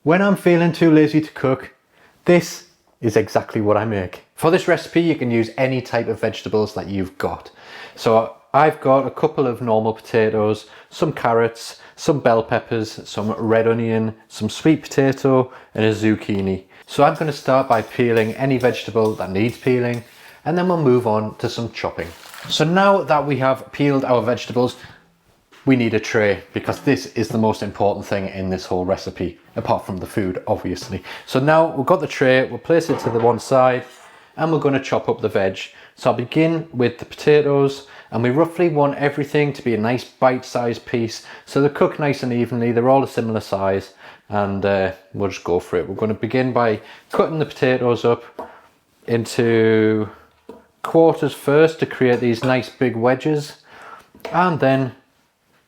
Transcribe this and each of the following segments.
When I'm feeling too lazy to cook, this is exactly what I make. For this recipe, you can use any type of vegetables that you've got. So I've got a couple of normal potatoes, some carrots, some bell peppers, some red onion, some sweet potato, and a zucchini. So I'm going to start by peeling any vegetable that needs peeling, and then we'll move on to some chopping. So now that we have peeled our vegetables, we need a tray, because this is the most important thing in this whole recipe, apart from the food, obviously. So now we've got the tray, we'll place it to the one side, and we're going to chop up the veg. So I'll begin with the potatoes, and we roughly want everything to be a nice bite-sized piece, so they cook nice and evenly, they're all a similar size, and we'll just go for it. We're going to begin by cutting the potatoes up into quarters first to create these nice big wedges, and then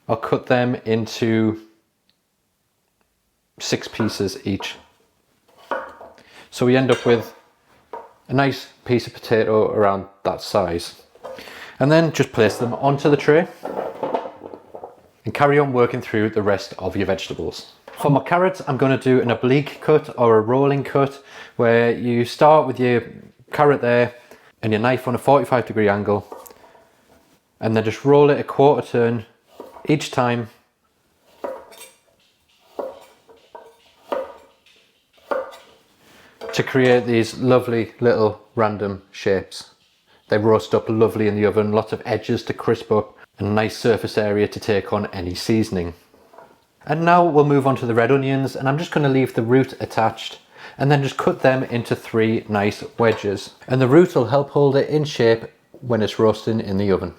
I'll cut them into 6 pieces each. So we end up with a nice piece of potato around that size. And then just place them onto the tray and carry on working through the rest of your vegetables. For my carrots, I'm going to do an oblique cut or a rolling cut, where you start with your carrot there and your knife on a 45-degree angle, and then just roll it a quarter turn each time, to create these lovely little random shapes. They roast up lovely in the oven, lots of edges to crisp up, and a nice surface area to take on any seasoning. And now we'll move on to the red onions, and I'm just going to leave the root attached and then just cut them into 3 nice wedges. And the root will help hold it in shape when it's roasting in the oven.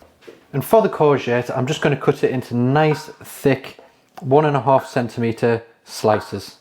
And for the courgette, I'm just going to cut it into nice, thick, 1.5 centimetre slices.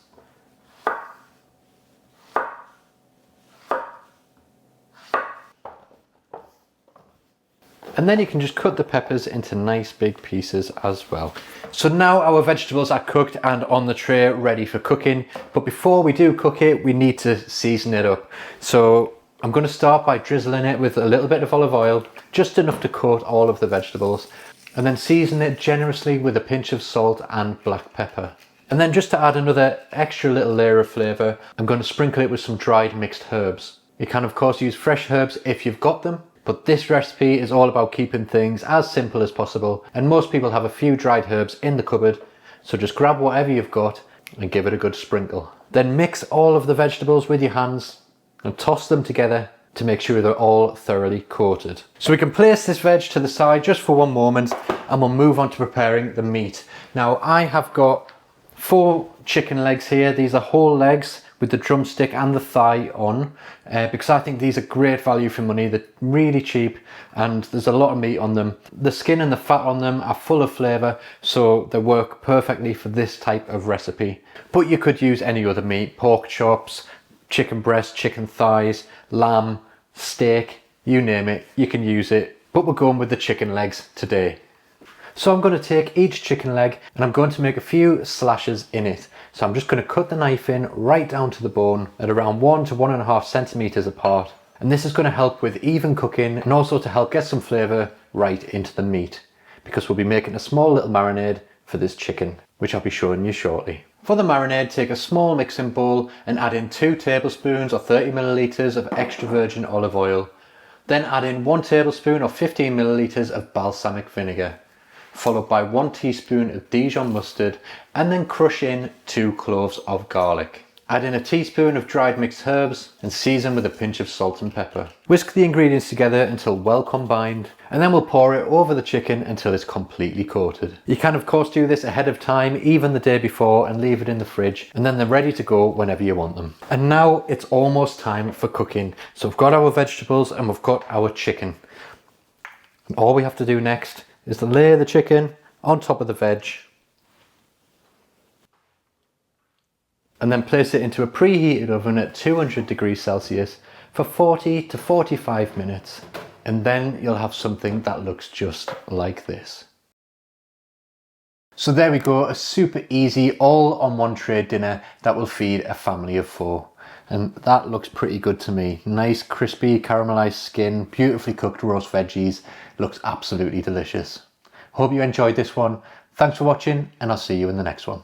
And then you can just cut the peppers into nice big pieces as well. So now our vegetables are cooked and on the tray ready for cooking. But before we do cook it, we need to season it up. So I'm going to start by drizzling it with a little bit of olive oil, just enough to coat all of the vegetables, and then season it generously with a pinch of salt and black pepper. And then just to add another extra little layer of flavour, I'm going to sprinkle it with some dried mixed herbs. You can of course use fresh herbs if you've got them, but this recipe is all about keeping things as simple as possible, and most people have a few dried herbs in the cupboard, so just grab whatever you've got and give it a good sprinkle. Then mix all of the vegetables with your hands and toss them together to make sure they're all thoroughly coated. So we can place this veg to the side just for one moment, and we'll move on to preparing the meat. Now I have got 4 chicken legs here. These are whole legs with the drumstick and the thigh on, because I think these are great value for money. They're really cheap and there's a lot of meat on them. The skin and the fat on them are full of flavour, so they work perfectly for this type of recipe. But you could use any other meat, pork chops, chicken breast, chicken thighs, lamb, steak, you name it, you can use it. But we're going with the chicken legs today. So I'm going to take each chicken leg and I'm going to make a few slashes in it. So I'm just going to cut the knife in right down to the bone at around 1 to 1.5 centimetres apart. And this is going to help with even cooking, and also to help get some flavour right into the meat, because we'll be making a small little marinade for this chicken, which I'll be showing you shortly. For the marinade, take a small mixing bowl and add in 2 tablespoons or 30 millilitres of extra virgin olive oil. Then add in 1 tablespoon or 15 millilitres of balsamic vinegar, followed by 1 teaspoon of Dijon mustard, and then crush in 2 cloves of garlic. Add in a teaspoon of dried mixed herbs and season with a pinch of salt and pepper. Whisk the ingredients together until well combined, and then we'll pour it over the chicken until it's completely coated. You can of course do this ahead of time, even the day before, and leave it in the fridge, and then they're ready to go whenever you want them. And now it's almost time for cooking. So we've got our vegetables and we've got our chicken. And all we have to do next is to lay the chicken on top of the veg, and then place it into a preheated oven at 200 degrees Celsius for 40 to 45 minutes. And then you'll have something that looks just like this. So there we go, a super easy all on one tray dinner that will feed a family of 4. And that looks pretty good to me. Nice crispy caramelized skin, beautifully cooked roast veggies. Looks absolutely delicious. Hope you enjoyed this one. Thanks for watching, and I'll see you in the next one.